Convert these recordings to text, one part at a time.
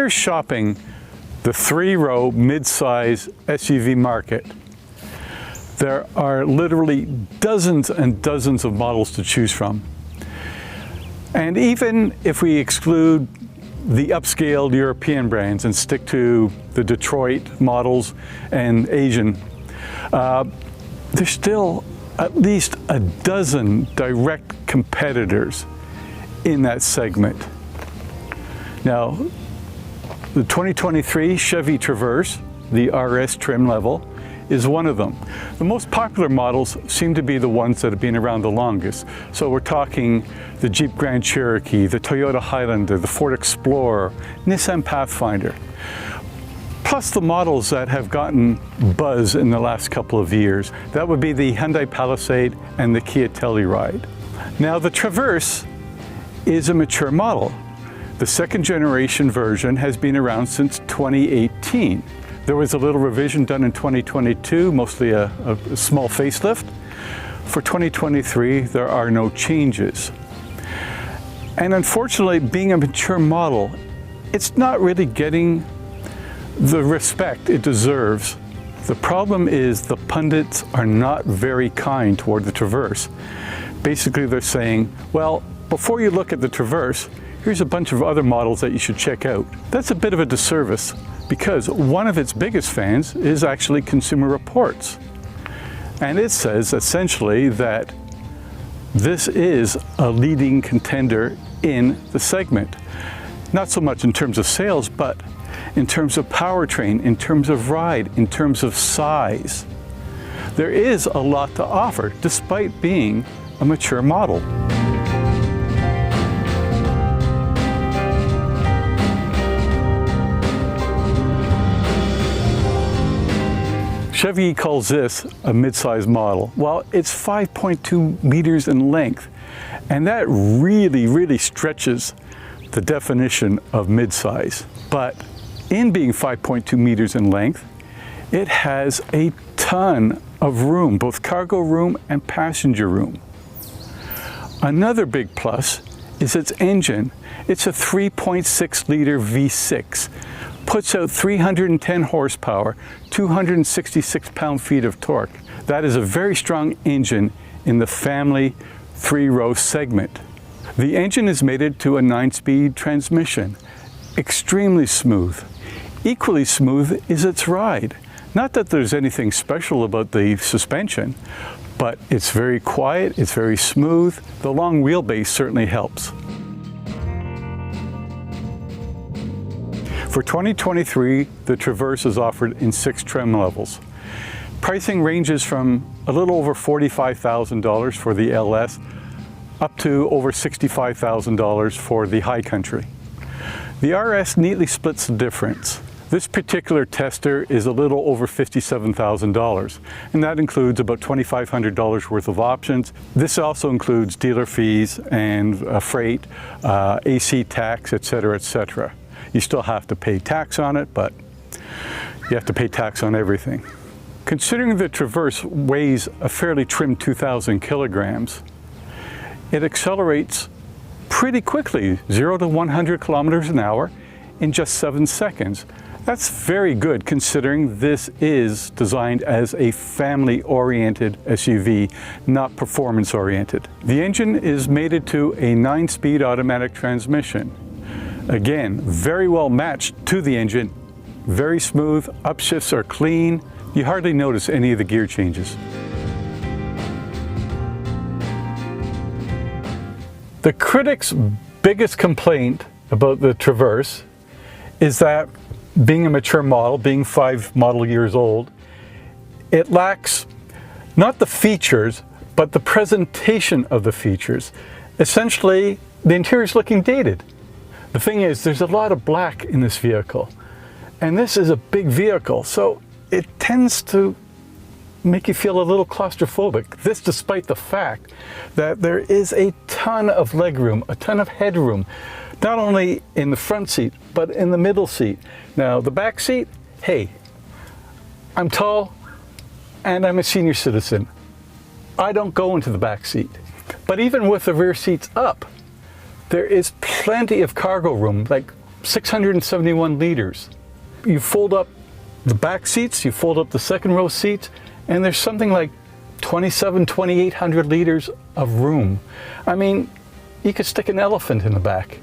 you're shopping the three-row mid-size SUV market, there are literally dozens and dozens of models to choose from. And even if we exclude the upscaled European brands and stick to the Detroit models and Asian, there's still at least a dozen direct competitors in that segment. Now, the 2023 Chevy Traverse, the RS trim level, is one of them. The most popular models seem to be the ones that have been around the longest. So we're talking the Jeep Grand Cherokee, the Toyota Highlander, the Ford Explorer, Nissan Pathfinder, plus the models that have gotten buzz in the last couple of years. That would be the Hyundai Palisade and the Kia Telluride. Now, the Traverse is a mature model. The second generation version has been around since 2018. There was a little revision done in 2022, mostly a small facelift. For 2023, there are no changes. And unfortunately, being a mature model, it's not really getting the respect it deserves. The problem is the pundits are not very kind toward the Traverse. Basically, they're saying, well, before you look at the Traverse, here's a bunch of other models that you should check out. That's a bit of a disservice, because one of its biggest fans is actually Consumer Reports. And it says essentially that this is a leading contender in the segment. Not so much in terms of sales, but in terms of powertrain, in terms of ride, in terms of size. There is a lot to offer, despite being a mature model. Chevy calls this a mid-size model. Well, it's 5.2 meters in length, and that really stretches the definition of mid-size. But in being 5.2 meters in length, it has a ton of room, both cargo room and passenger room. Another big plus is its engine. It's a 3.6 liter V6. Puts out 310 horsepower, 266 pound-feet of torque. That is a very strong engine in the family three-row segment. The engine is mated to a 9-speed transmission. Extremely smooth. Equally smooth is its ride. Not that there's anything special about the suspension, but it's very quiet, it's very smooth. The long wheelbase certainly helps. For 2023, the Traverse is offered in 6 trim levels. Pricing ranges from a little over $45,000 for the LS up to over $65,000 for the High Country. The RS neatly splits the difference. This particular tester is a little over $57,000, and that includes about $2,500 worth of options. This also includes dealer fees and freight, AC tax, etc., etc. You still have to pay tax on it, but you have to pay tax on everything. Considering the Traverse weighs a fairly trim 2,000 kilograms, it accelerates pretty quickly, 0 to 100 kilometers an hour in just 7 seconds. That's very good considering this is designed as a family-oriented SUV, not performance-oriented. The engine is mated to a 9-speed automatic transmission. Again, very well matched to the engine, very smooth, upshifts are clean. You hardly notice any of the gear changes. The critics' biggest complaint about the Traverse is that being a mature model, being 5 model years old, it lacks not the features, but the presentation of the features. Essentially, the interior is looking dated. The thing is, there's a lot of black in this vehicle, and this is a big vehicle, so it tends to make you feel a little claustrophobic. This despite the fact that there is a ton of legroom, a ton of headroom, not only in the front seat, but in the middle seat. Now, the back seat, hey, I'm tall and I'm a senior citizen. I don't go into the back seat. But even with the rear seats up, there is plenty of cargo room, like 671 liters. You fold up the back seats, you fold up the second row seats, and there's something like 2,800 liters of room. I mean, you could stick an elephant in the back.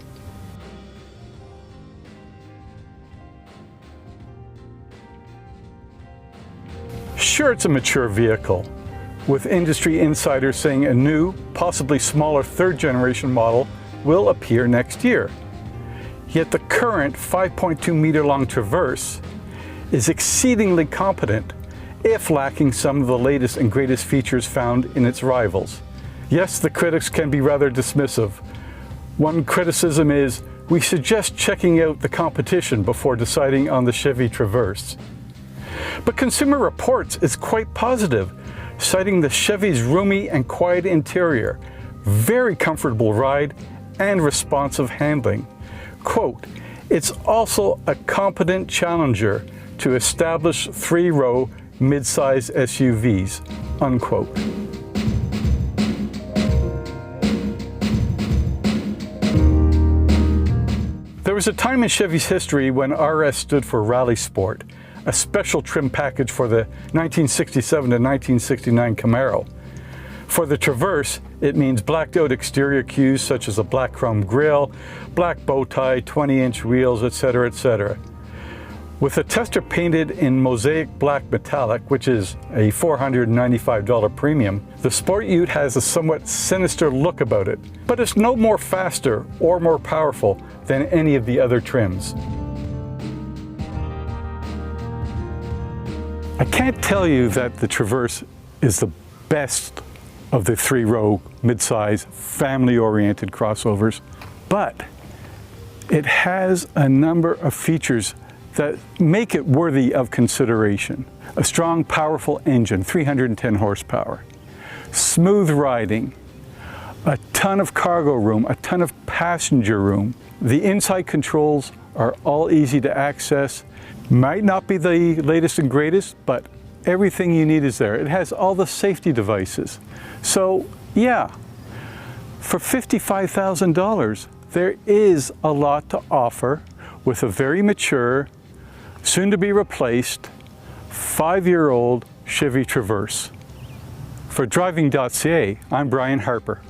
Sure, it's a mature vehicle, with industry insiders saying a new, possibly smaller third-generation model will appear next year. Yet the current 5.2 meter long Traverse is exceedingly competent, if lacking some of the latest and greatest features found in its rivals. Yes, the critics can be rather dismissive. One criticism is, we suggest checking out the competition before deciding on the Chevy Traverse. But Consumer Reports is quite positive, citing the Chevy's roomy and quiet interior, very comfortable ride, and responsive handling. Quote, "It's also a competent challenger to established three-row mid-size SUVs," unquote. There was a time in Chevy's history when RS stood for Rally Sport, a special trim package for the 1967 to 1969 Camaro. For the Traverse, it means blacked out exterior cues such as a black chrome grille, black bow tie, 20-inch wheels, etc., etc. With the tester painted in mosaic black metallic, which is a $495 premium, the Sport Ute has a somewhat sinister look about it, but it's no more faster or more powerful than any of the other trims. I can't tell you that the Traverse is the best of the three-row, mid-size, family-oriented crossovers, but it has a number of features that make it worthy of consideration. A strong, powerful engine, 310 horsepower, smooth riding, a ton of cargo room, a ton of passenger room. The inside controls are all easy to access. Might not be the latest and greatest, but everything you need is there. It has all the safety devices. So yeah, for $55,000, there is a lot to offer with a very mature, soon to be replaced, 5-year-old Chevy Traverse. For Driving.ca, I'm Brian Harper.